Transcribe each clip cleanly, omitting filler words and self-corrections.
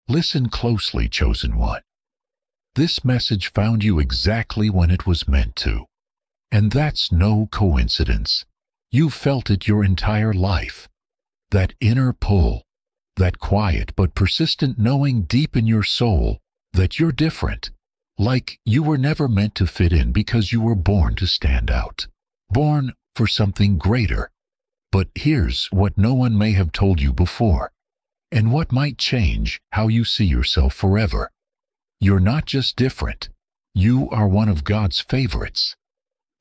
Listen closely, chosen one. This message found you exactly when it was meant to. And that's no coincidence. You've felt it your entire life. That inner pull, that quiet but persistent knowing deep in your soul that you're different, like you were never meant to fit in because you were born to stand out, born for something greater. But here's what no one may have told you before, and what might change how you see yourself forever. You're not just different, you are one of God's favorites.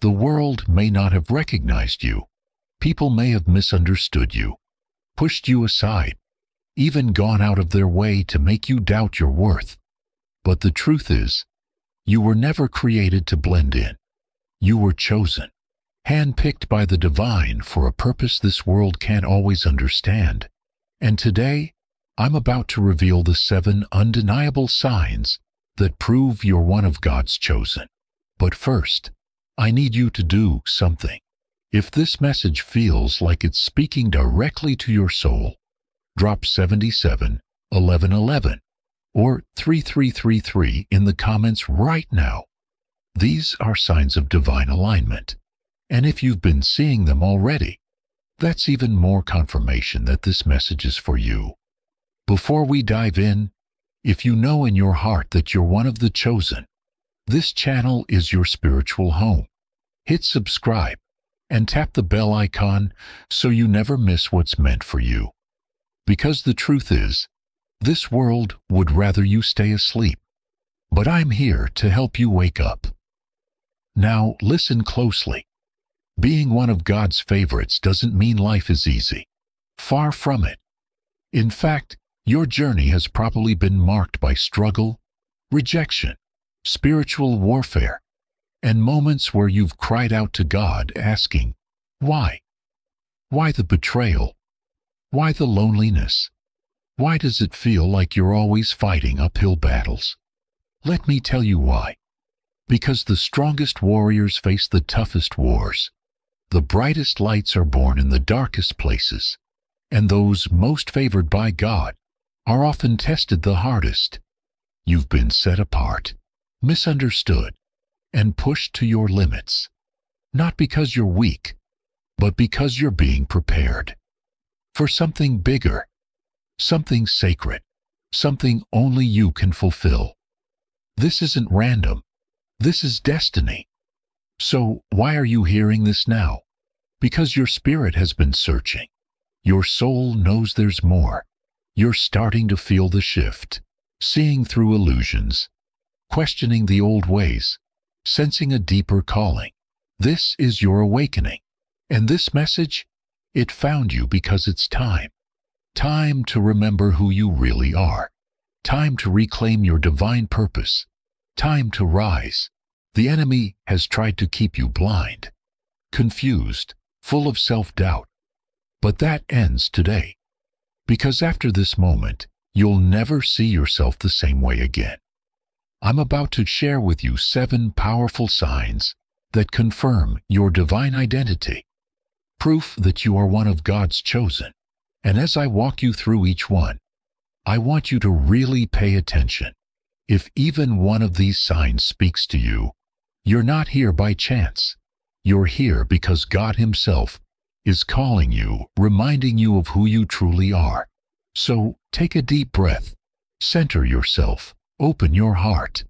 The world may not have recognized you. People may have misunderstood you, pushed you aside, even gone out of their way to make you doubt your worth. But the truth is, you were never created to blend in. You were chosen, handpicked by the divine for a purpose this world can't always understand. And today, I'm about to reveal the 7 undeniable signs that prove you're one of God's chosen. But first, I need you to do something. If this message feels like it's speaking directly to your soul, drop 77 11 11 or 3333 in the comments right now. These are signs of divine alignment, and if you've been seeing them already, that's even more confirmation that this message is for you. Before we dive in, if you know in your heart that you're one of the chosen, this channel is your spiritual home. Hit subscribe and tap the bell icon so you never miss what's meant for you. Because the truth is, this world would rather you stay asleep, but I'm here to help you wake up. Now listen closely. Being one of God's favorites doesn't mean life is easy. Far from it. In fact, your journey has probably been marked by struggle, rejection, spiritual warfare, and moments where you've cried out to God asking, why? Why the betrayal? Why the loneliness? Why does it feel like you're always fighting uphill battles? Let me tell you why. Because the strongest warriors face the toughest wars. The brightest lights are born in the darkest places, and those most favored by God are often tested the hardest. You've been set apart, misunderstood, and pushed to your limits, not because you're weak, but because you're being prepared for something bigger, something sacred, something only you can fulfill. This isn't random. This is destiny. So why are you hearing this now? Because your spirit has been searching. Your soul knows there's more. You're starting to feel the shift, seeing through illusions, questioning the old ways, sensing a deeper calling. This is your awakening. And this message, it found you because it's time. Time to remember who you really are. Time to reclaim your divine purpose. Time to rise. The enemy has tried to keep you blind, confused, full of self-doubt. But that ends today. Because after this moment, you'll never see yourself the same way again. I'm about to share with you 7 powerful signs that confirm your divine identity. Proof that you are one of God's chosen. And as I walk you through each one, I want you to really pay attention. If even one of these signs speaks to you, you're not here by chance. You're here because God Himself is calling you, reminding you of who you truly are. So take a deep breath, center yourself, open your heart,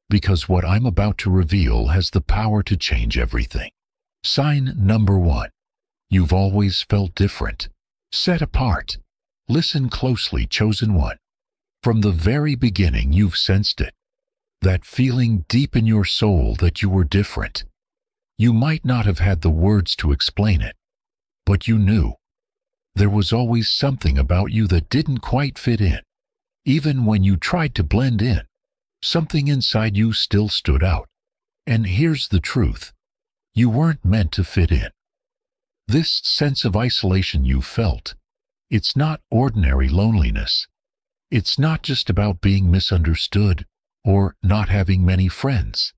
because what I'm about to reveal has the power to change everything. Sign number 1. You've always felt different, set apart. Listen closely, chosen one. From the very beginning, you've sensed it. That feeling deep in your soul that you were different. You might not have had the words to explain it, but you knew. There was always something about you that didn't quite fit in. Even when you tried to blend in, something inside you still stood out. And here's the truth. You weren't meant to fit in. This sense of isolation you felt, it's not ordinary loneliness. It's not just about being misunderstood or not having many friends.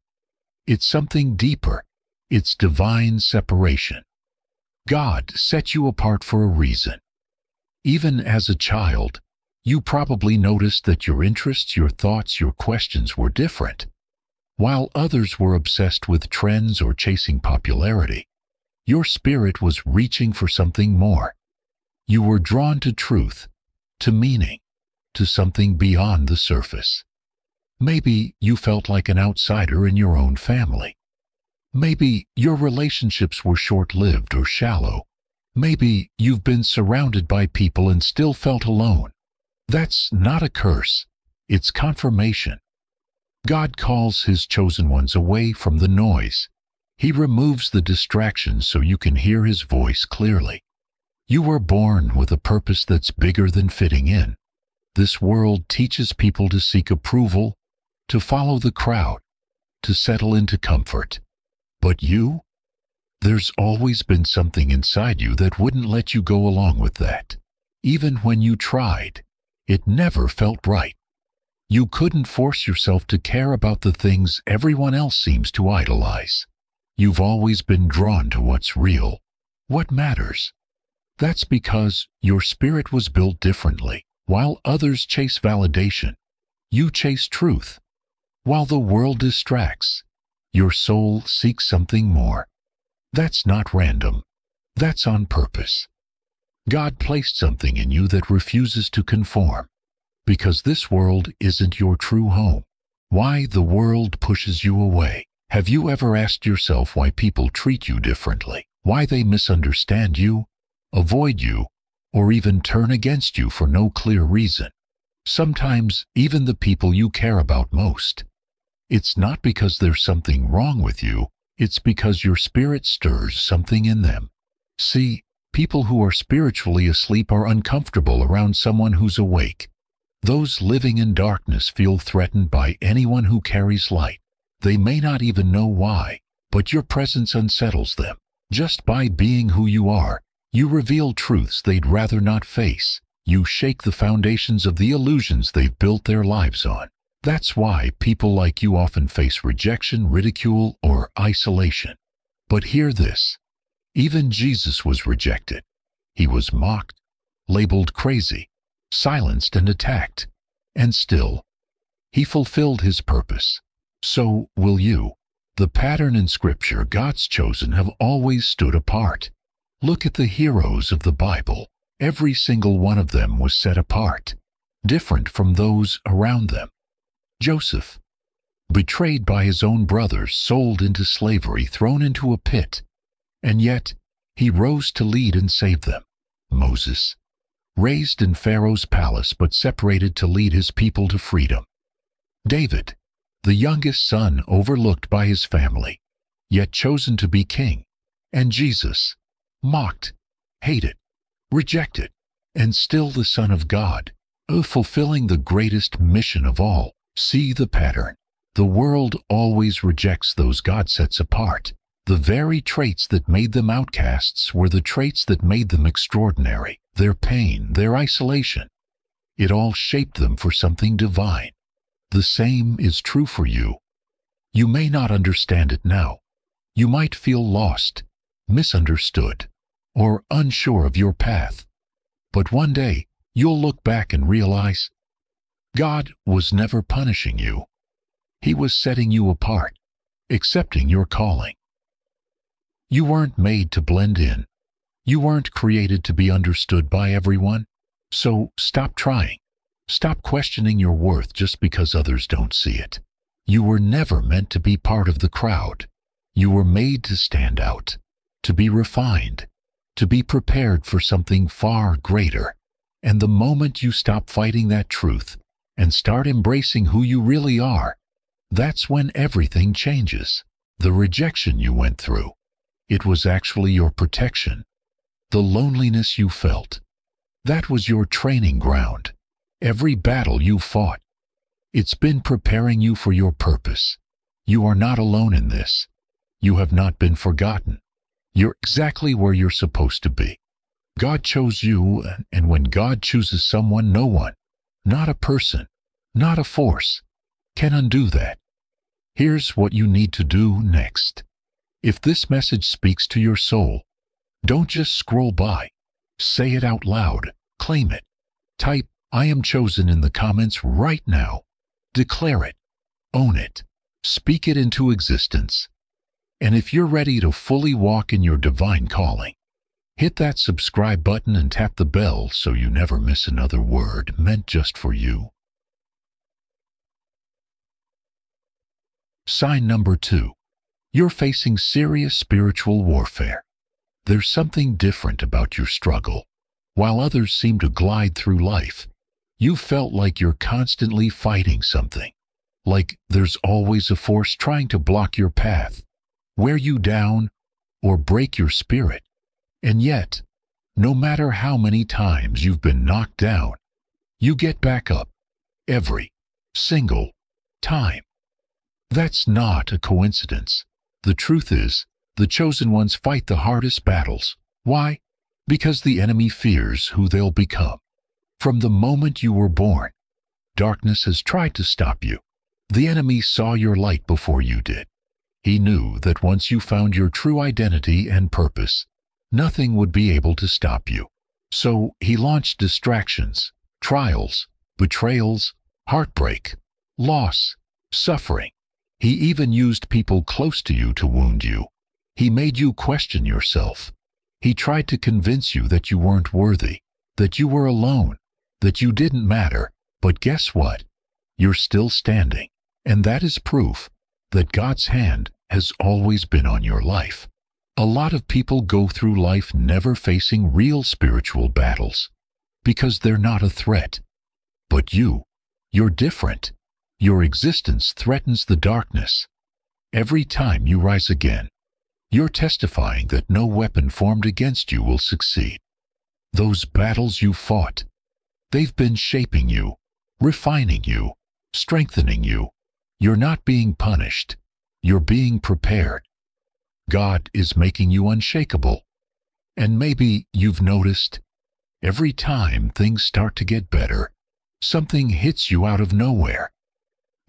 It's something deeper. It's divine separation. God set you apart for a reason. Even as a child, You probably noticed that your interests, your thoughts, your questions were different. While others were obsessed with trends or chasing popularity, your spirit was reaching for something more. You were drawn to truth, to meaning, to something beyond the surface. Maybe you felt like an outsider in your own family. Maybe your relationships were short-lived or shallow. Maybe you've been surrounded by people and still felt alone. That's not a curse. It's confirmation. God calls His chosen ones away from the noise. He removes the distractions so you can hear His voice clearly. You were born with a purpose that's bigger than fitting in. This world teaches people to seek approval, to follow the crowd, to settle into comfort. But you? There's always been something inside you that wouldn't let you go along with that. Even when you tried, it never felt right. You couldn't force yourself to care about the things everyone else seems to idolize. You've always been drawn to what's real, what matters. That's because your spirit was built differently. While others chase validation, you chase truth. While the world distracts, your soul seeks something more. That's not random. That's on purpose. God placed something in you that refuses to conform, because this world isn't your true home. Why the world pushes you away. Have you ever asked yourself why people treat you differently? Why they misunderstand you, avoid you, or even turn against you for no clear reason? Sometimes even the people you care about most. It's not because there's something wrong with you, it's because your spirit stirs something in them. See, people who are spiritually asleep are uncomfortable around someone who's awake. Those living in darkness feel threatened by anyone who carries light. They may not even know why, but your presence unsettles them. Just by being who you are, you reveal truths they'd rather not face. You shake the foundations of the illusions they've built their lives on. That's why people like you often face rejection, ridicule, or isolation. But hear this. Even Jesus was rejected. He was mocked, labeled crazy, silenced and attacked. And still, He fulfilled His purpose. So will you. The pattern in Scripture, God's chosen have always stood apart. Look at the heroes of the Bible. Every single one of them was set apart, different from those around them. Joseph, betrayed by his own brothers, sold into slavery, thrown into a pit, and yet he rose to lead and save them. Moses, raised in Pharaoh's palace but separated to lead his people to freedom. David, the youngest son, overlooked by his family, yet chosen to be king. And Jesus, mocked, hated, rejected, and still the Son of God, fulfilling the greatest mission of all. See the pattern. The world always rejects those God sets apart. The very traits that made them outcasts were the traits that made them extraordinary. Their pain, their isolation. It all shaped them for something divine. The same is true for you. You may not understand it now. You might feel lost, misunderstood, or unsure of your path. But one day, you'll look back and realize God was never punishing you. He was setting you apart, accepting your calling. You weren't made to blend in. You weren't created to be understood by everyone. So stop trying. Stop questioning your worth just because others don't see it. You were never meant to be part of the crowd. You were made to stand out, to be refined, to be prepared for something far greater. And the moment you stop fighting that truth and start embracing who you really are, that's when everything changes. The rejection you went through, it was actually your protection. The loneliness you felt, that was your training ground. Every battle you fought, it's been preparing you for your purpose. You are not alone in this. You have not been forgotten. You're exactly where you're supposed to be. God chose you, and when God chooses someone, no one, not a person, not a force, can undo that. Here's what you need to do next. If this message speaks to your soul, don't just scroll by. Say it out loud. Claim it. Type, I am chosen in the comments right now. Declare it, own it, speak it into existence. And if you're ready to fully walk in your divine calling, hit that subscribe button and tap the bell so you never miss another word meant just for you. Sign number 2. You're facing serious spiritual warfare. There's something different about your struggle. While others seem to glide through life, you felt like you're constantly fighting something. Like there's always a force trying to block your path, wear you down, or break your spirit. And yet, no matter how many times you've been knocked down, you get back up every single time. That's not a coincidence. The truth is, the chosen ones fight the hardest battles. Why? Because the enemy fears who they'll become. From the moment you were born, darkness has tried to stop you. The enemy saw your light before you did. He knew that once you found your true identity and purpose, nothing would be able to stop you. So he launched distractions, trials, betrayals, heartbreak, loss, suffering. He even used people close to you to wound you. He made you question yourself. He tried to convince you that you weren't worthy, that you were alone, that you didn't matter. But guess what? You're still standing. And that is proof that God's hand has always been on your life. A lot of people go through life never facing real spiritual battles because they're not a threat. But you're different. Your existence threatens the darkness. Every time you rise again, you're testifying that no weapon formed against you will succeed. Those battles you fought, they've been shaping you, refining you, strengthening you. You're not being punished. You're being prepared. God is making you unshakable. And maybe you've noticed, every time things start to get better, something hits you out of nowhere.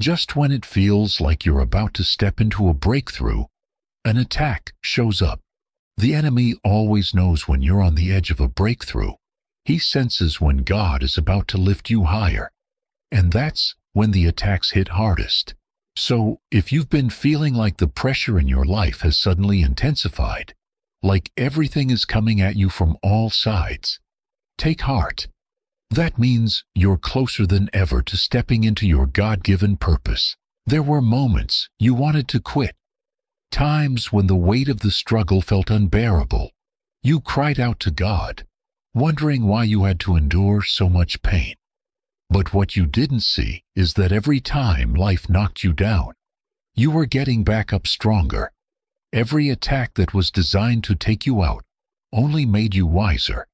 Just when it feels like you're about to step into a breakthrough, an attack shows up. The enemy always knows when you're on the edge of a breakthrough. He senses when God is about to lift you higher. And that's when the attacks hit hardest. So, if you've been feeling like the pressure in your life has suddenly intensified, like everything is coming at you from all sides, take heart. That means you're closer than ever to stepping into your God-given purpose. There were moments you wanted to quit, times when the weight of the struggle felt unbearable. You cried out to God, wondering why you had to endure so much pain. But what you didn't see is that every time life knocked you down, you were getting back up stronger. Every attack that was designed to take you out only made you wiser,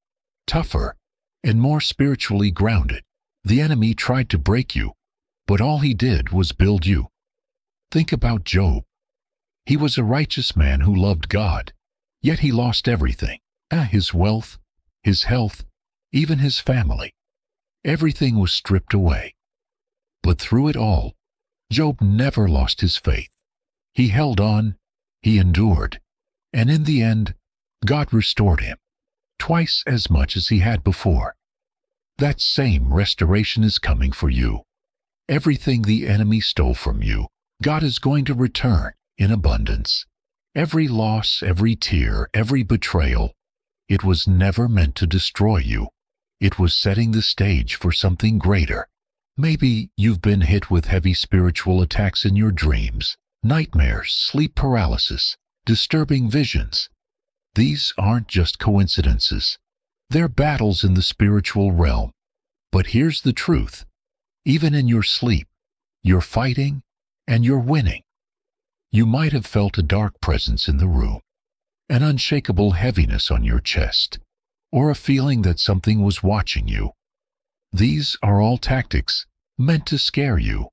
tougher, and more spiritually grounded. The enemy tried to break you, but all he did was build you. Think about Job. He was a righteous man who loved God, yet he lost everything. His wealth, his health, even his family. Everything was stripped away. But through it all, Job never lost his faith. He held on, he endured, and in the end, God restored him, twice as much as he had before. That same restoration is coming for you. Everything the enemy stole from you, God is going to return in abundance. Every loss, every tear, every betrayal, it was never meant to destroy you. It was setting the stage for something greater. Maybe you've been hit with heavy spiritual attacks in your dreams, nightmares, sleep paralysis, disturbing visions. These aren't just coincidences. They're battles in the spiritual realm. But here's the truth. Even in your sleep, you're fighting and you're winning. You might have felt a dark presence in the room, an unshakable heaviness on your chest, or a feeling that something was watching you. These are all tactics meant to scare you.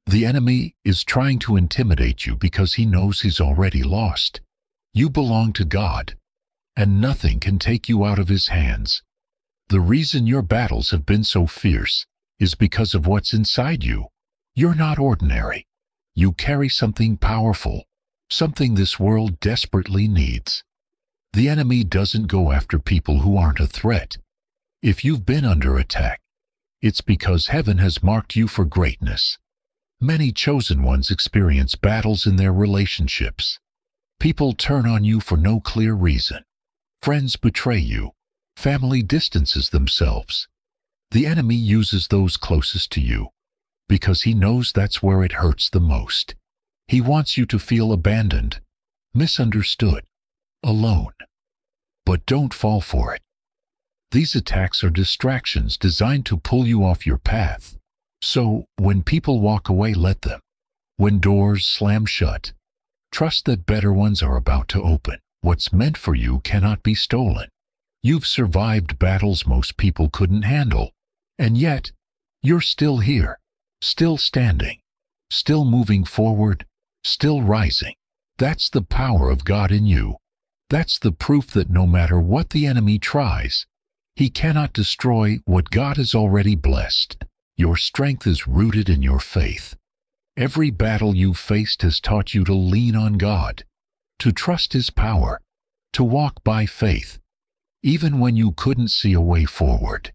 The enemy is trying to intimidate you because he knows he's already lost. You belong to God, and nothing can take you out of his hands. The reason your battles have been so fierce is because of what's inside you. You're not ordinary. You carry something powerful, something this world desperately needs. The enemy doesn't go after people who aren't a threat. If you've been under attack, It's because heaven has marked you for greatness. Many chosen ones experience battles in their relationships. People turn on you for no clear reason. Friends betray you. Family distances themselves. The enemy uses those closest to you because he knows that's where it hurts the most. He wants you to feel abandoned, misunderstood, alone. But don't fall for it. These attacks are distractions designed to pull you off your path. So, when people walk away, let them. When doors slam shut, trust that better ones are about to open. What's meant for you cannot be stolen. You've survived battles most people couldn't handle, and yet, you're still here, still standing, still moving forward, still rising. That's the power of God in you. That's the proof that no matter what the enemy tries, he cannot destroy what God has already blessed. Your strength is rooted in your faith. Every battle you've faced has taught you to lean on God, to trust His power, to walk by faith, even when you couldn't see a way forward.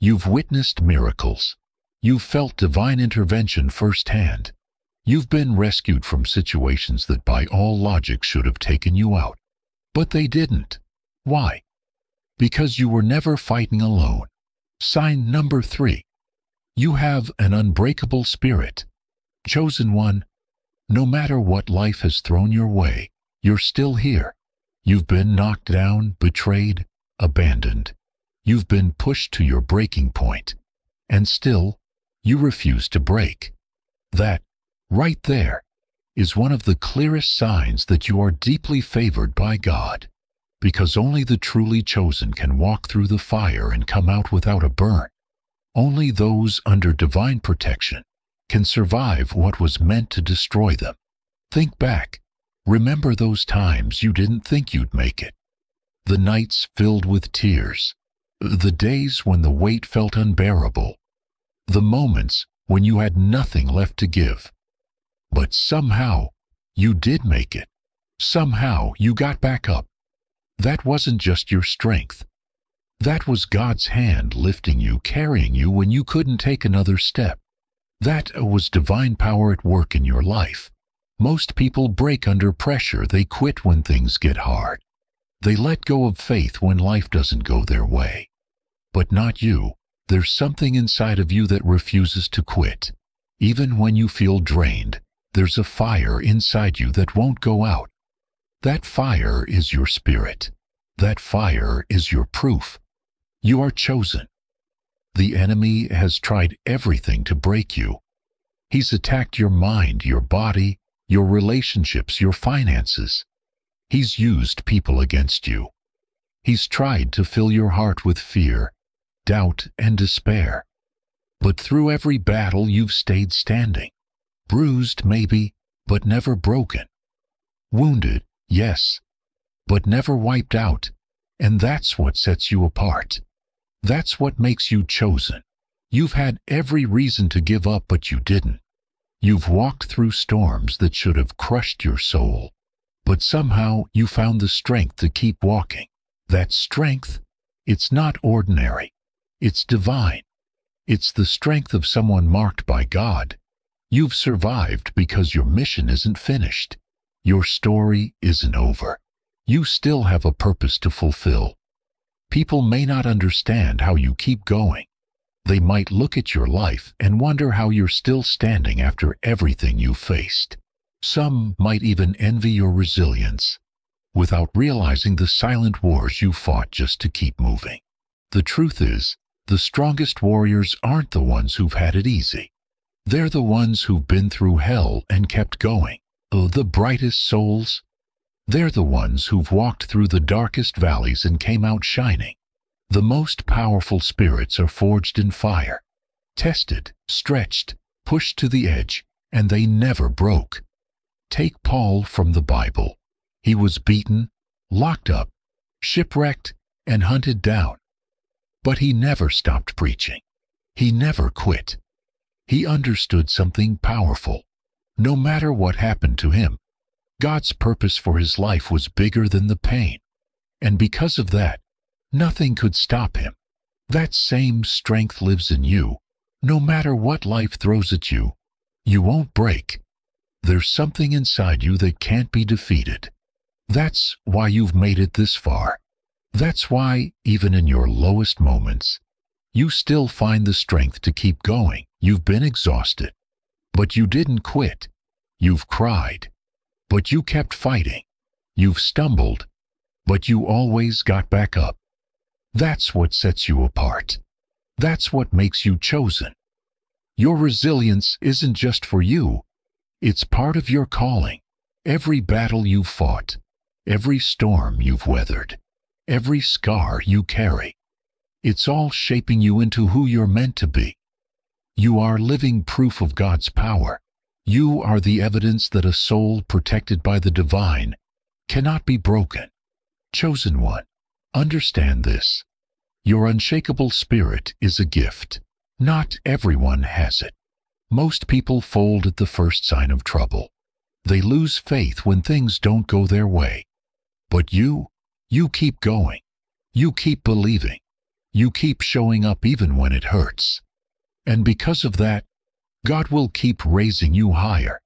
You've witnessed miracles. You've felt divine intervention firsthand. You've been rescued from situations that by all logic should have taken you out. But they didn't. Why? Because you were never fighting alone. Sign number 3. You have an unbreakable spirit. Chosen one, no matter what life has thrown your way, you're still here. You've been knocked down, betrayed, abandoned. You've been pushed to your breaking point, and still, you refuse to break. That, right there, is one of the clearest signs that you are deeply favored by God, because only the truly chosen can walk through the fire and come out without a burn. Only those under divine protection can survive what was meant to destroy them. Think back. Remember those times you didn't think you'd make it. The nights filled with tears. The days when the weight felt unbearable. The moments when you had nothing left to give. But somehow, you did make it. Somehow, you got back up. That wasn't just your strength. That was God's hand lifting you, carrying you when you couldn't take another step. That was divine power at work in your life. Most people break under pressure. They quit when things get hard. They let go of faith when life doesn't go their way. But not you. There's something inside of you that refuses to quit. Even when you feel drained, there's a fire inside you that won't go out. That fire is your spirit. That fire is your proof. You are chosen. The enemy has tried everything to break you. He's attacked your mind, your body, your relationships, your finances. He's used people against you. He's tried to fill your heart with fear, doubt, and despair. But through every battle, you've stayed standing. Bruised, maybe, but never broken. Wounded, yes, but never wiped out. And that's what sets you apart. That's what makes you chosen. You've had every reason to give up, but you didn't. You've walked through storms that should have crushed your soul. But somehow you found the strength to keep walking. That strength, it's not ordinary. It's divine. It's the strength of someone marked by God. You've survived because your mission isn't finished. Your story isn't over. You still have a purpose to fulfill. People may not understand how you keep going. They might look at your life and wonder how you're still standing after everything you faced. Some might even envy your resilience, without realizing the silent wars you fought just to keep moving. The truth is, the strongest warriors aren't the ones who've had it easy. They're the ones who've been through hell and kept going. The brightest souls, they're the ones who've walked through the darkest valleys and came out shining. The most powerful spirits are forged in fire, tested, stretched, pushed to the edge, and they never broke. Take Paul from the Bible. He was beaten, locked up, shipwrecked, and hunted down. But he never stopped preaching. He never quit. He understood something powerful. No matter what happened to him, God's purpose for his life was bigger than the pain. And because of that, nothing could stop him. That same strength lives in you. No matter what life throws at you, you won't break. There's something inside you that can't be defeated. That's why you've made it this far. That's why, even in your lowest moments, you still find the strength to keep going. You've been exhausted, but you didn't quit. You've cried, but you kept fighting. You've stumbled, but you always got back up. That's what sets you apart. That's what makes you chosen. Your resilience isn't just for you. It's part of your calling. Every battle you've fought, every storm you've weathered, every scar you carry, it's all shaping you into who you're meant to be. You are living proof of God's power. You are the evidence that a soul protected by the divine cannot be broken. Chosen one, understand this. Your unshakable spirit is a gift. Not everyone has it. Most people fold at the first sign of trouble. They lose faith when things don't go their way. But you keep going. You keep believing. You keep showing up even when it hurts. And because of that, God will keep raising you higher.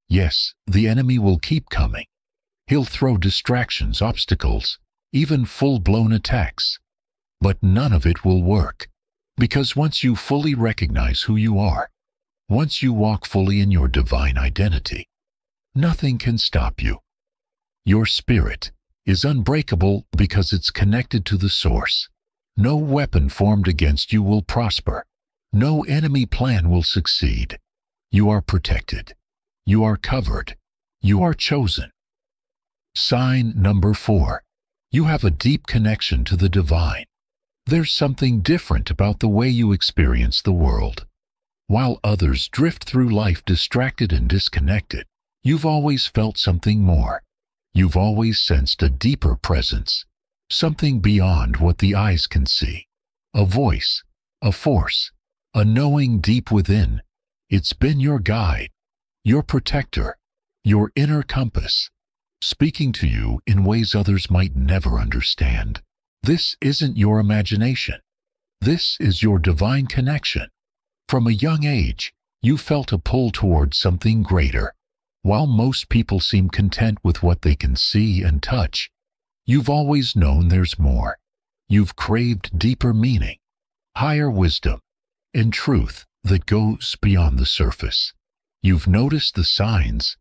Yes, the enemy will keep coming. He'll throw distractions, obstacles, even full-blown attacks. But none of it will work. Because once you fully recognize who you are, once you walk fully in your divine identity, nothing can stop you. Your spirit is unbreakable because it's connected to the source. No weapon formed against you will prosper. No enemy plan will succeed. You are protected. You are covered. You are chosen. Sign number 4. You have a deep connection to the divine. There's something different about the way you experience the world. While others drift through life distracted and disconnected, you've always felt something more. You've always sensed a deeper presence, something beyond what the eyes can see. A voice, a force, a knowing deep within. It's been your guide, your protector, your inner compass, speaking to you in ways others might never understand. This isn't your imagination. This is your divine connection. From a young age, you felt a pull towards something greater. While most people seem content with what they can see and touch, you've always known there's more. You've craved deeper meaning, higher wisdom, and truth that goes beyond the surface. You've noticed the signs,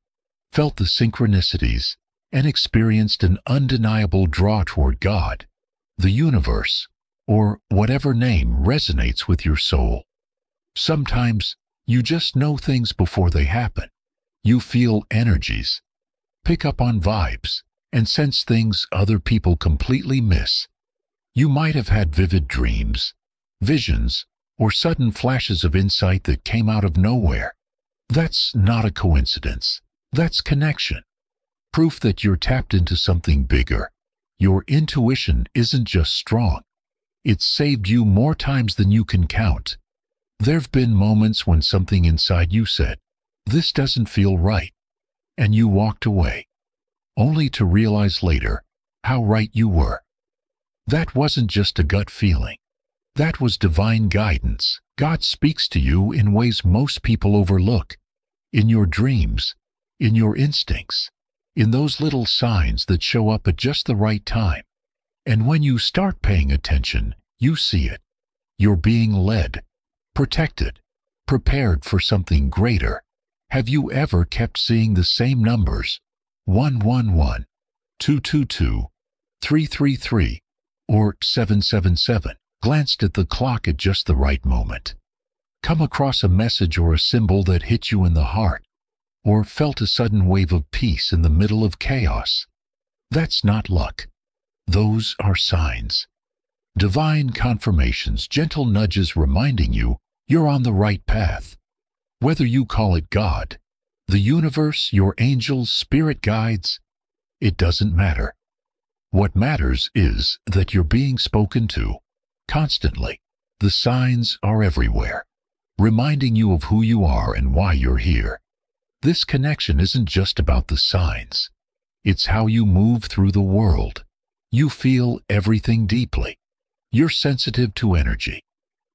felt the synchronicities, and experienced an undeniable draw toward God, the universe, or whatever name resonates with your soul. Sometimes you just know things before they happen. You feel energies, pick up on vibes, and sense things other people completely miss. You might have had vivid dreams, visions, or sudden flashes of insight that came out of nowhere. That's not a coincidence. That's connection. Proof that you're tapped into something bigger. Your intuition isn't just strong. It's saved you more times than you can count. There've been moments when something inside you said, "This doesn't feel right," and you walked away, only to realize later how right you were. That wasn't just a gut feeling. That was divine guidance. God speaks to you in ways most people overlook. In your dreams, in your instincts, in those little signs that show up at just the right time. And when you start paying attention, you see it. You're being led, protected, prepared for something greater. Have you ever kept seeing the same numbers, 111, 222, 333, or 777, glanced at the clock at just the right moment? Come across a message or a symbol that hit you in the heart, or felt a sudden wave of peace in the middle of chaos? That's not luck. Those are signs. Divine confirmations, gentle nudges reminding you you're on the right path. Whether you call it God, the universe, your angels, spirit guides, it doesn't matter. What matters is that you're being spoken to constantly. The signs are everywhere, reminding you of who you are and why you're here. This connection isn't just about the signs. It's how you move through the world. You feel everything deeply. You're sensitive to energy.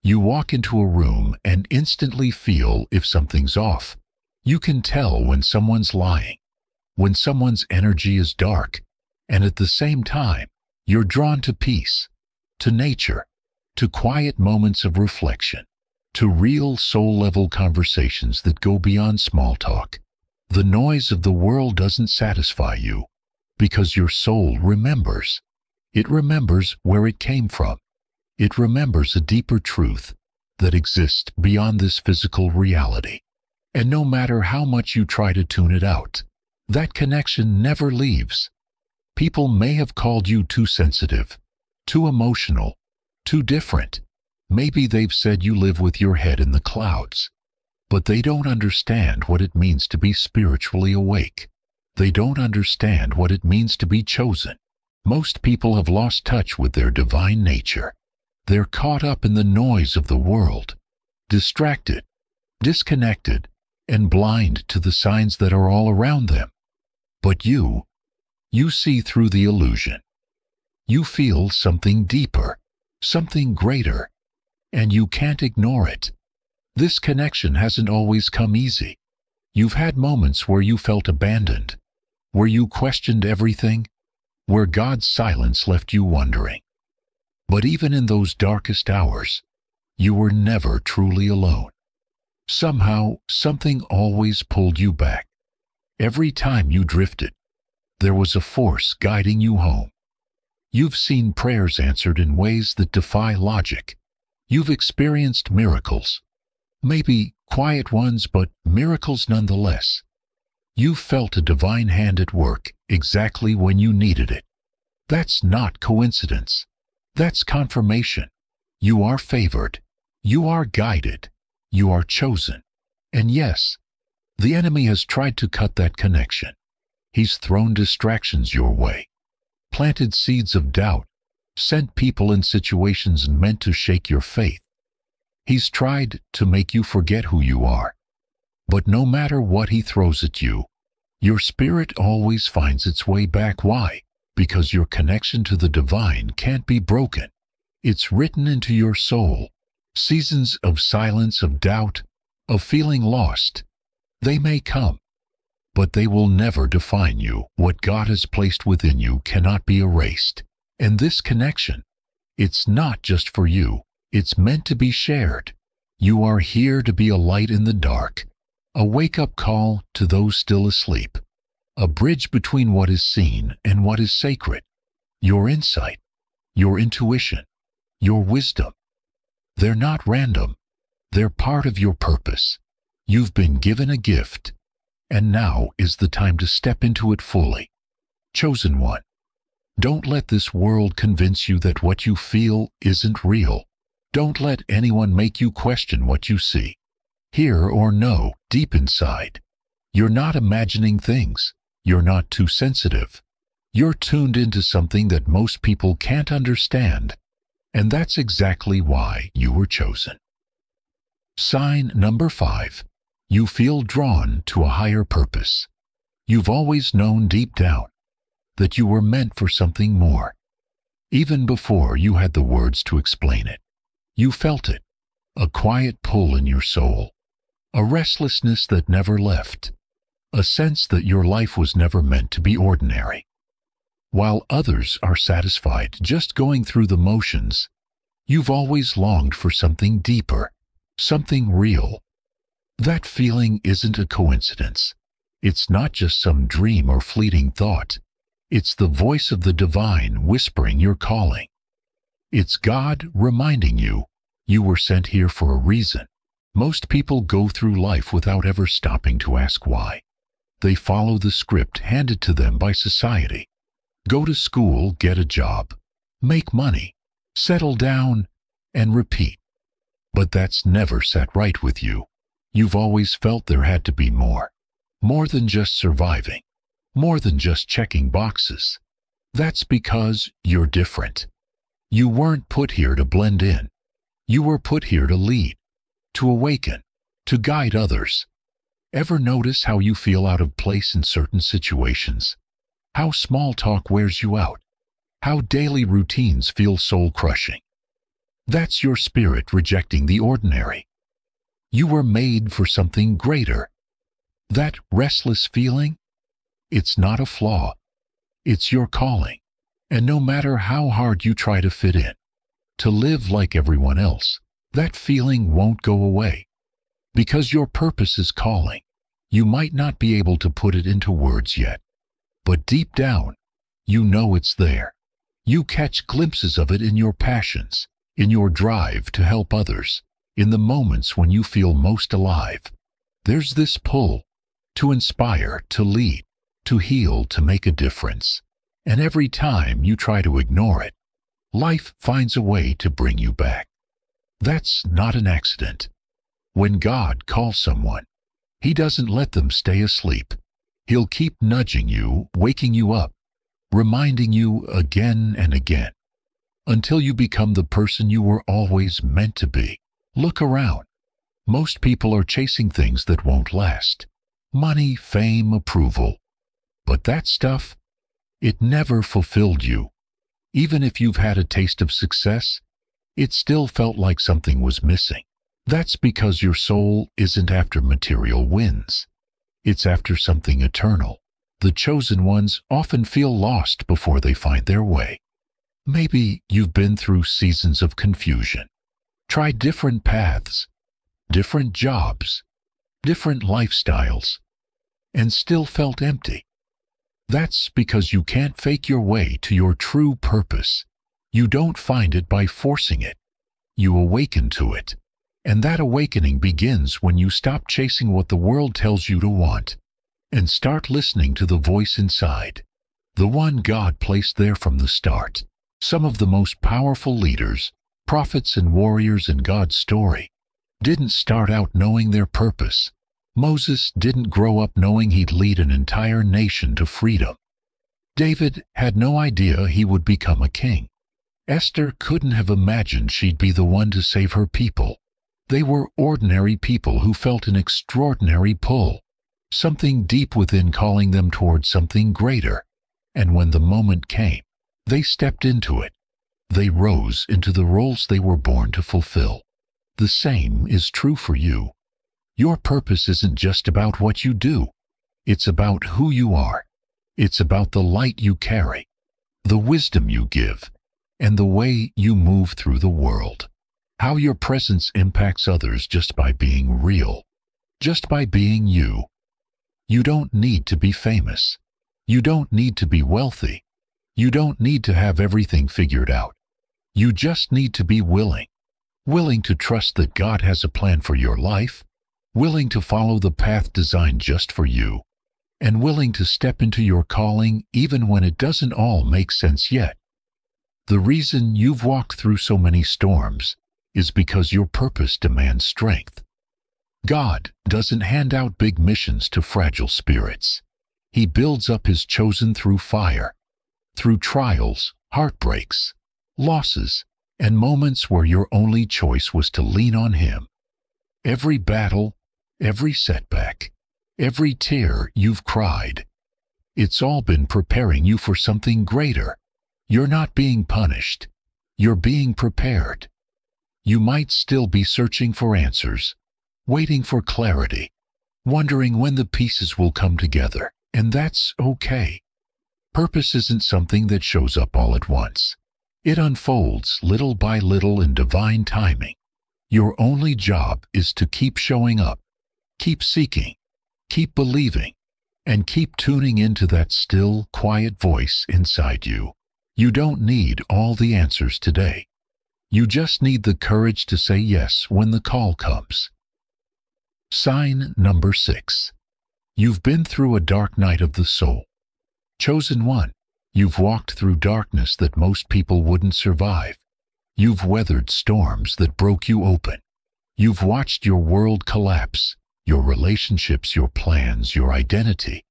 You walk into a room and instantly feel if something's off. You can tell when someone's lying, when someone's energy is dark, and at the same time, you're drawn to peace, to nature, to quiet moments of reflection, to real soul-level conversations that go beyond small talk. The noise of the world doesn't satisfy you because your soul remembers. It remembers where it came from. It remembers a deeper truth that exists beyond this physical reality. And no matter how much you try to tune it out, that connection never leaves. People may have called you too sensitive, too emotional, too different. Maybe they've said you live with your head in the clouds. But they don't understand what it means to be spiritually awake. They don't understand what it means to be chosen. Most people have lost touch with their divine nature. They're caught up in the noise of the world, distracted, disconnected, and blind to the signs that are all around them. But you see through the illusion. You feel something deeper, something greater, and you can't ignore it. This connection hasn't always come easy. You've had moments where you felt abandoned, where you questioned everything, where God's silence left you wondering. But even in those darkest hours, you were never truly alone. Somehow, something always pulled you back. Every time you drifted, there was a force guiding you home. You've seen prayers answered in ways that defy logic. You've experienced miracles. Maybe quiet ones, but miracles nonetheless. You felt a divine hand at work exactly when you needed it. That's not coincidence. That's confirmation. You are favored. You are guided. You are chosen. And yes, the enemy has tried to cut that connection. He's thrown distractions your way, planted seeds of doubt, sent people in situations meant to shake your faith. He's tried to make you forget who you are. But no matter what he throws at you, your spirit always finds its way back. Why? Because your connection to the divine can't be broken. It's written into your soul. Seasons of silence, of doubt, of feeling lost, they may come, but they will never define you. What God has placed within you cannot be erased. And this connection, it's not just for you. It's meant to be shared. You are here to be a light in the dark, a wake-up call to those still asleep, a bridge between what is seen and what is sacred, your insight, your intuition, your wisdom. They're not random. They're part of your purpose. You've been given a gift, and now is the time to step into it fully. Chosen one, don't let this world convince you that what you feel isn't real. Don't let anyone make you question what you see, hear, or know deep inside. You're not imagining things. You're not too sensitive. You're tuned into something that most people can't understand, and that's exactly why you were chosen. Sign number 5. You feel drawn to a higher purpose. You've always known deep down that you were meant for something more, even before you had the words to explain it. You felt it, a quiet pull in your soul, a restlessness that never left, a sense that your life was never meant to be ordinary. While others are satisfied just going through the motions, you've always longed for something deeper, something real. That feeling isn't a coincidence. It's not just some dream or fleeting thought. It's the voice of the divine whispering your calling. It's God reminding you you were sent here for a reason. Most people go through life without ever stopping to ask why. They follow the script handed to them by society. Go to school, get a job, make money, settle down, and repeat. But that's never sat right with you. You've always felt there had to be more than just surviving, more than just checking boxes. That's because you're different. You weren't put here to blend in. You were put here to lead, to awaken, to guide others. Ever notice how you feel out of place in certain situations? How small talk wears you out? How daily routines feel soul-crushing? That's your spirit rejecting the ordinary. You were made for something greater. That restless feeling? It's not a flaw. It's your calling. And no matter how hard you try to fit in, to live like everyone else, that feeling won't go away. Because your purpose is calling. You might not be able to put it into words yet, but deep down, you know it's there. You catch glimpses of it in your passions, in your drive to help others, in the moments when you feel most alive. There's this pull to inspire, to lead, to heal, to make a difference. And every time you try to ignore it, life finds a way to bring you back. That's not an accident. When God calls someone, He doesn't let them stay asleep. He'll keep nudging you, waking you up, reminding you again and again, until you become the person you were always meant to be. Look around. Most people are chasing things that won't last. Money, fame, approval. But that stuff, it never fulfilled you. Even if you've had a taste of success, it still felt like something was missing. That's because your soul isn't after material wins. It's after something eternal. The chosen ones often feel lost before they find their way. Maybe you've been through seasons of confusion, tried different paths, different jobs, different lifestyles, and still felt empty. That's because you can't fake your way to your true purpose. You don't find it by forcing it. You awaken to it. And that awakening begins when you stop chasing what the world tells you to want and start listening to the voice inside, the one God placed there from the start. Some of the most powerful leaders, prophets and warriors in God's story didn't start out knowing their purpose. Moses didn't grow up knowing he'd lead an entire nation to freedom. David had no idea he would become a king. Esther couldn't have imagined she'd be the one to save her people. They were ordinary people who felt an extraordinary pull, something deep within calling them towards something greater. And when the moment came, they stepped into it. They rose into the roles they were born to fulfill. The same is true for you. Your purpose isn't just about what you do. It's about who you are. It's about the light you carry, the wisdom you give, and the way you move through the world. How your presence impacts others just by being real, just by being you. You don't need to be famous. You don't need to be wealthy. You don't need to have everything figured out. You just need to be willing to trust that God has a plan for your life, willing to follow the path designed just for you, and willing to step into your calling even when it doesn't all make sense yet. The reason you've walked through so many storms is because your purpose demands strength. God doesn't hand out big missions to fragile spirits. He builds up His chosen through fire, through trials, heartbreaks, losses, and moments where your only choice was to lean on Him. Every battle, every setback, every tear you've cried, it's all been preparing you for something greater. You're not being punished. You're being prepared. You might still be searching for answers, waiting for clarity, wondering when the pieces will come together, and that's okay. Purpose isn't something that shows up all at once. It unfolds little by little in divine timing. Your only job is to keep showing up, keep seeking, keep believing, and keep tuning into that still, quiet voice inside you. You don't need all the answers today. You just need the courage to say yes when the call comes. Sign number 6. You've been through a dark night of the soul. Chosen one, you've walked through darkness that most people wouldn't survive. You've weathered storms that broke you open. You've watched your world collapse, your relationships, your plans, your identity.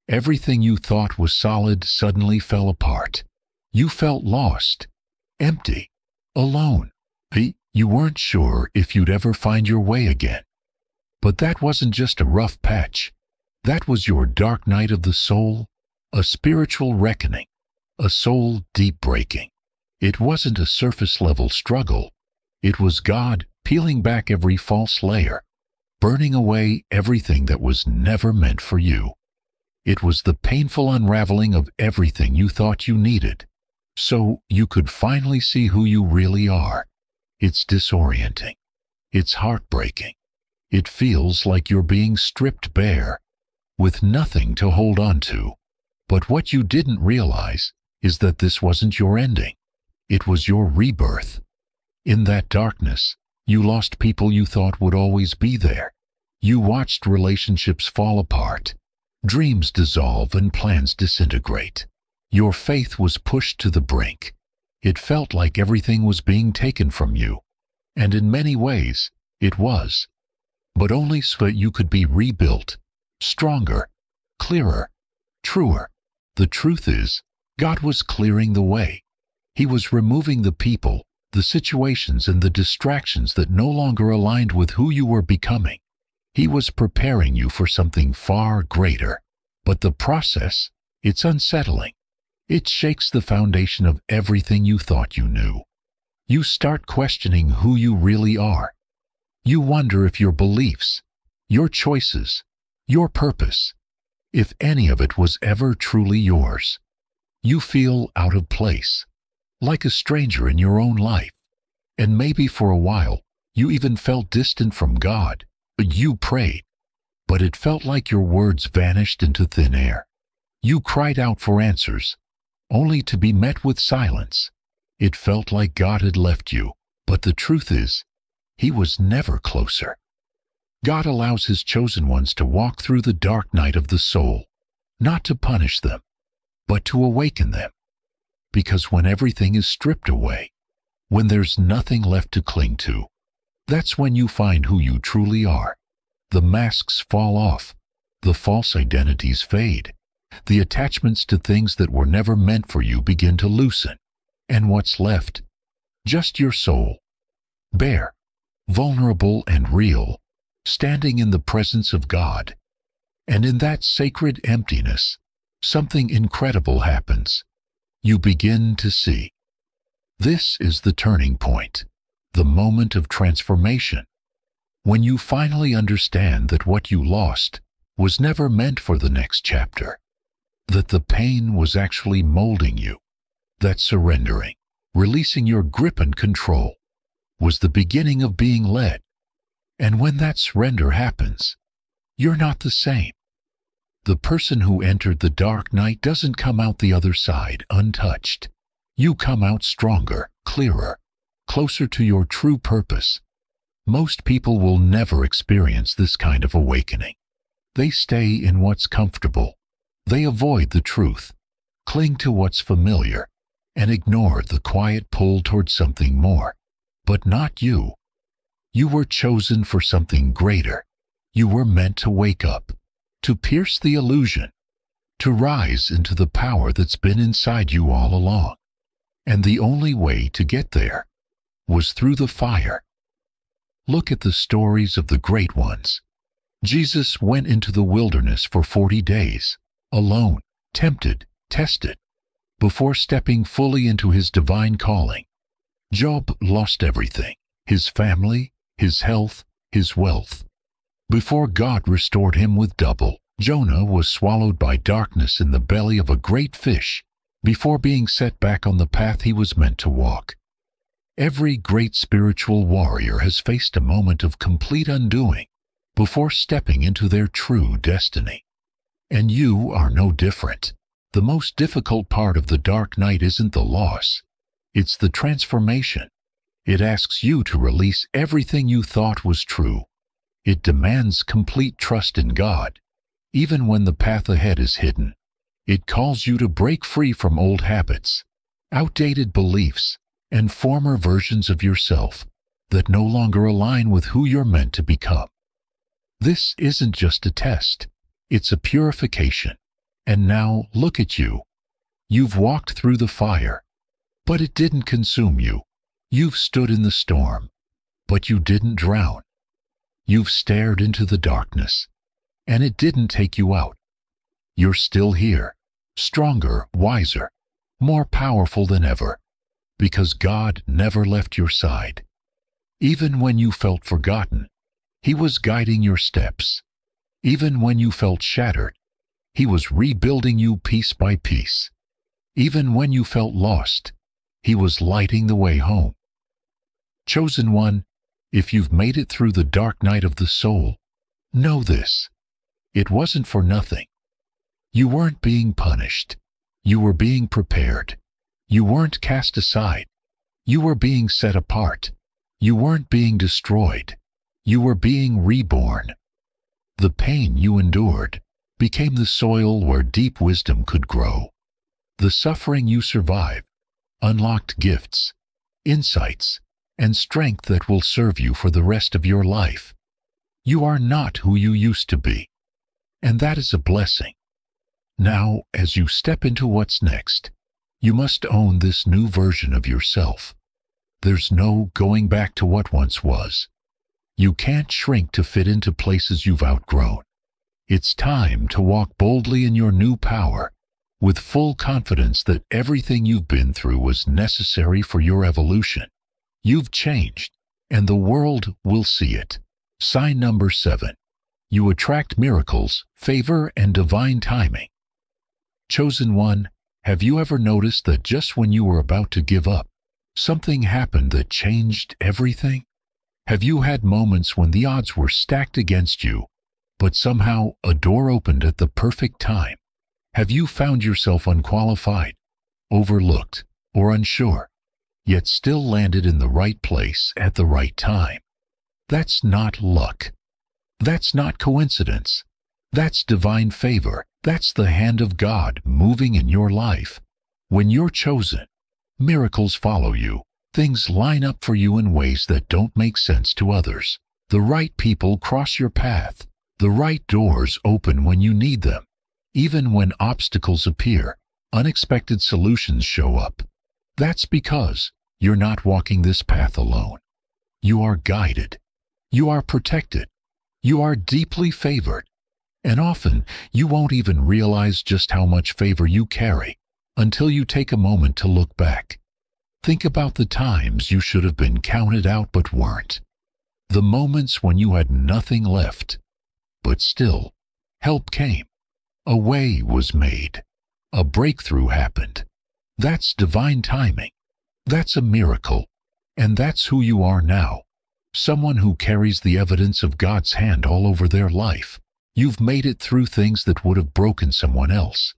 Everything you thought was solid suddenly fell apart. You felt lost, empty, alone. You weren't sure if you'd ever find your way again. But that wasn't just a rough patch. That was your dark night of the soul, a spiritual reckoning, a soul deep breaking. It wasn't a surface-level struggle. It was God peeling back every false layer, burning away everything that was never meant for you. It was the painful unraveling of everything you thought you needed, so you could finally see who you really are. It's disorienting. It's heartbreaking. It feels like you're being stripped bare, with nothing to hold on to. But what you didn't realize is that this wasn't your ending. It was your rebirth. In that darkness, you lost people you thought would always be there. You watched relationships fall apart, dreams dissolve, and plans disintegrate. Your faith was pushed to the brink. It felt like everything was being taken from you. And in many ways, it was. But only so that you could be rebuilt, stronger, clearer, truer. The truth is, God was clearing the way. He was removing the people, the situations, and the distractions that no longer aligned with who you were becoming. He was preparing you for something far greater. But the process, it's unsettling. It shakes the foundation of everything you thought you knew. You start questioning who you really are. You wonder if your beliefs, your choices, your purpose, if any of it was ever truly yours. You feel out of place, like a stranger in your own life. And maybe for a while, you even felt distant from God. You prayed, but it felt like your words vanished into thin air. You cried out for answers, only to be met with silence. It felt like God had left you, but the truth is, He was never closer. God allows His chosen ones to walk through the dark night of the soul, not to punish them, but to awaken them. Because when everything is stripped away, when there's nothing left to cling to, that's when you find who you truly are. The masks fall off, the false identities fade, the attachments to things that were never meant for you begin to loosen, and what's left? Just your soul, bare, vulnerable, and real, standing in the presence of God. And in that sacred emptiness, something incredible happens. You begin to see. This is the turning point, the moment of transformation, when you finally understand that what you lost was never meant for the next chapter, that the pain was actually molding you, that surrendering, releasing your grip and control, was the beginning of being led. And when that surrender happens, you're not the same. The person who entered the dark night doesn't come out the other side untouched. You come out stronger, clearer, closer to your true purpose. Most people will never experience this kind of awakening. They stay in what's comfortable. They avoid the truth, cling to what's familiar, and ignore the quiet pull towards something more. But not you. You were chosen for something greater. You were meant to wake up, to pierce the illusion, to rise into the power that's been inside you all along. And the only way to get there was through the fire. Look at the stories of the great ones. Jesus went into the wilderness for 40 days, alone, tempted, tested, before stepping fully into his divine calling. Job lost everything, his family, his health, his wealth. Before God restored him with double. Jonah was swallowed by darkness in the belly of a great fish, before being set back on the path he was meant to walk. Every great spiritual warrior has faced a moment of complete undoing before stepping into their true destiny. And you are no different. The most difficult part of the dark night isn't the loss. It's the transformation. It asks you to release everything you thought was true. It demands complete trust in God, even when the path ahead is hidden. It calls you to break free from old habits, outdated beliefs, and former versions of yourself that no longer align with who you're meant to become. This isn't just a test. It's a purification. And now look at you. You've walked through the fire, but it didn't consume you. You've stood in the storm, but you didn't drown. You've stared into the darkness, and it didn't take you out. You're still here, stronger, wiser, more powerful than ever, because God never left your side. Even when you felt forgotten, He was guiding your steps. Even when you felt shattered, He was rebuilding you piece by piece. Even when you felt lost, He was lighting the way home. Chosen one, if you've made it through the dark night of the soul, know this: it wasn't for nothing. You weren't being punished. You were being prepared. You weren't cast aside. You were being set apart. You weren't being destroyed. You were being reborn. The pain you endured became the soil where deep wisdom could grow. The suffering you survived unlocked gifts, insights, and strength that will serve you for the rest of your life. You are not who you used to be, and that is a blessing. Now, as you step into what's next, you must own this new version of yourself. There's no going back to what once was. You can't shrink to fit into places you've outgrown. It's time to walk boldly in your new power, with full confidence that everything you've been through was necessary for your evolution. You've changed, and the world will see it. Sign number 7. You attract miracles, favor, and divine timing. Chosen one, have you ever noticed that just when you were about to give up, something happened that changed everything? Have you had moments when the odds were stacked against you, but somehow a door opened at the perfect time? Have you found yourself unqualified, overlooked, or unsure, yet still landed in the right place at the right time? That's not luck. That's not coincidence. That's divine favor. That's the hand of God moving in your life. When you're chosen, miracles follow you. Things line up for you in ways that don't make sense to others. The right people cross your path. The right doors open when you need them. Even when obstacles appear, unexpected solutions show up. That's because you're not walking this path alone. You are guided. You are protected. You are deeply favored. And often, you won't even realize just how much favor you carry until you take a moment to look back. Think about the times you should have been counted out but weren't. The moments when you had nothing left, but still, help came. A way was made. A breakthrough happened. That's divine timing. That's a miracle. And that's who you are now. Someone who carries the evidence of God's hand all over their life. You've made it through things that would have broken someone else.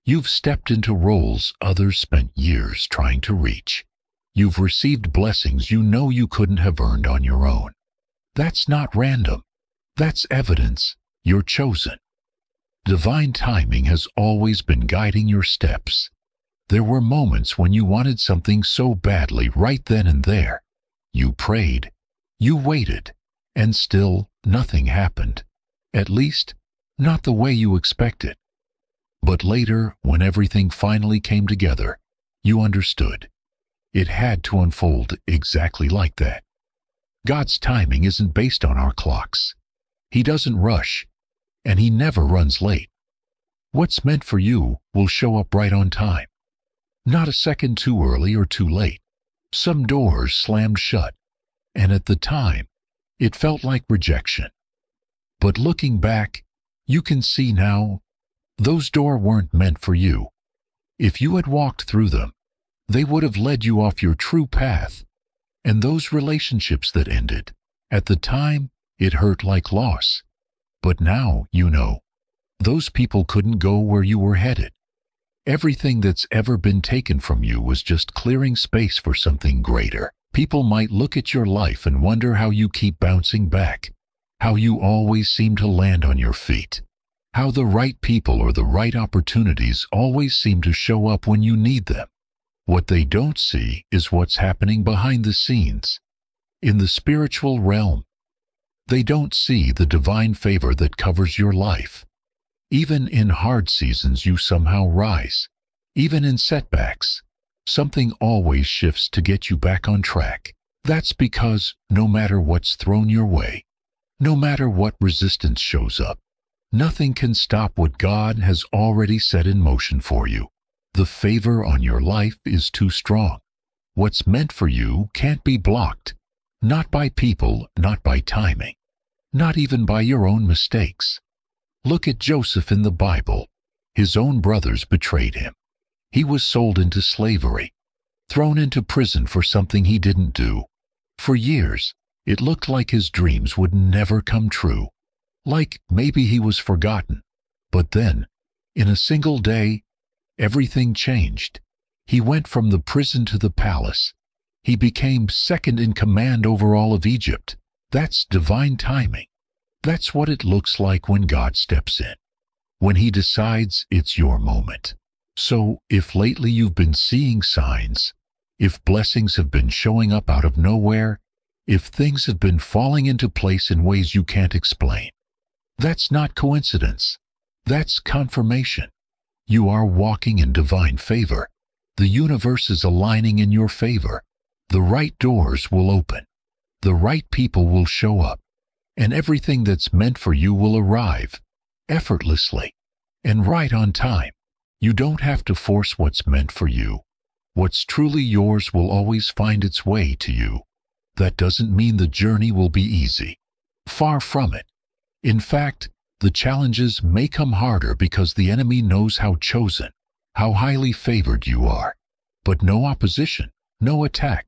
You've stepped into roles others spent years trying to reach. You've received blessings you know you couldn't have earned on your own. That's not random. That's evidence you're chosen. Divine timing has always been guiding your steps. There were moments when you wanted something so badly right then and there. You prayed, you waited, and still nothing happened. At least, not the way you expected. But later, when everything finally came together, you understood. It had to unfold exactly like that. God's timing isn't based on our clocks. He doesn't rush, and He never runs late. What's meant for you will show up right on time. Not a second too early or too late. Some doors slammed shut, and at the time, it felt like rejection. But looking back, you can see now, those doors weren't meant for you. If you had walked through them, they would have led you off your true path. And those relationships that ended, at the time, it hurt like loss. But now, you know, those people couldn't go where you were headed. Everything that's ever been taken from you was just clearing space for something greater. People might look at your life and wonder how you keep bouncing back, how you always seem to land on your feet, how the right people or the right opportunities always seem to show up when you need them. What they don't see is what's happening behind the scenes, in the spiritual realm. They don't see the divine favor that covers your life. Even in hard seasons, you somehow rise. Even in setbacks, something always shifts to get you back on track. That's because no matter what's thrown your way, no matter what resistance shows up, nothing can stop what God has already set in motion for you. The favor on your life is too strong. What's meant for you can't be blocked. Not by people, not by timing, not even by your own mistakes. Look at Joseph in the Bible. His own brothers betrayed him. He was sold into slavery, thrown into prison for something he didn't do. For years, it looked like his dreams would never come true, like maybe he was forgotten. But then, in a single day, everything changed. He went from the prison to the palace. He became second in command over all of Egypt. That's divine timing. That's what it looks like when God steps in, when He decides it's your moment. So, if lately you've been seeing signs, if blessings have been showing up out of nowhere, if things have been falling into place in ways you can't explain, that's not coincidence. That's confirmation. You are walking in divine favor. The universe is aligning in your favor. The right doors will open. The right people will show up. And everything that's meant for you will arrive, effortlessly, and right on time. You don't have to force what's meant for you. What's truly yours will always find its way to you. That doesn't mean the journey will be easy. Far from it. In fact, the challenges may come harder because the enemy knows how chosen, how highly favored you are. But no opposition, no attack,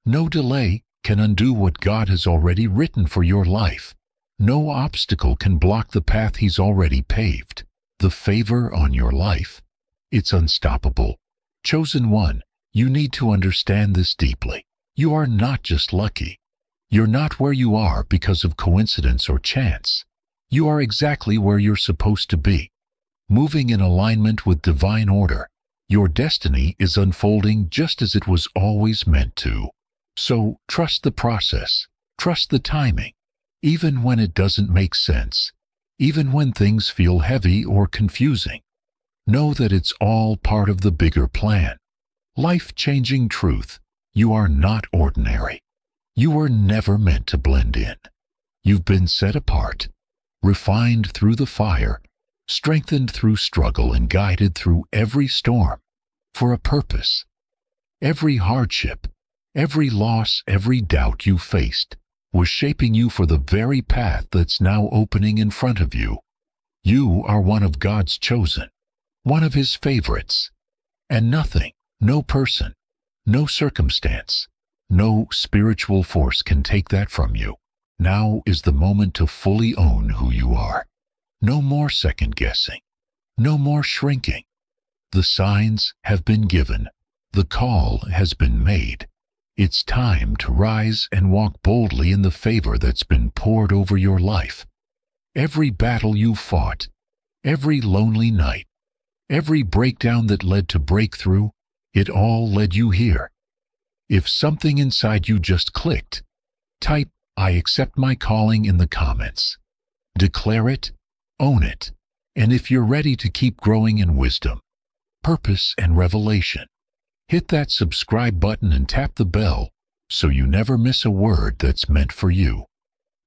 no delay can undo what God has already written for your life. No obstacle can block the path He's already paved. The favor on your life, it's unstoppable. Chosen one, you need to understand this deeply. You are not just lucky. You're not where you are because of coincidence or chance. You are exactly where you're supposed to be, moving in alignment with divine order. Your destiny is unfolding just as it was always meant to. So trust the process, trust the timing, even when it doesn't make sense, even when things feel heavy or confusing. Know that it's all part of the bigger plan. Life-changing truth. You are not ordinary. You were never meant to blend in. You've been set apart, refined through the fire, strengthened through struggle, and guided through every storm for a purpose. Every hardship, every loss, every doubt you faced was shaping you for the very path that's now opening in front of you. You are one of God's chosen, one of His favorites, and nothing, no person, no circumstance, no spiritual force can take that from you. Now is the moment to fully own who you are. No more second-guessing, no more shrinking. The signs have been given. The call has been made. It's time to rise and walk boldly in the favor that's been poured over your life. Every battle you fought, every lonely night, every breakdown that led to breakthrough, it all led you here. If something inside you just clicked, type "I accept my calling" in the comments. Declare it, own it, and if you're ready to keep growing in wisdom, purpose, and revelation, hit that subscribe button and tap the bell so you never miss a word that's meant for you.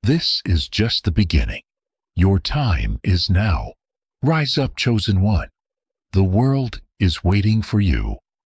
This is just the beginning. Your time is now. Rise up, chosen one. The world is waiting for you.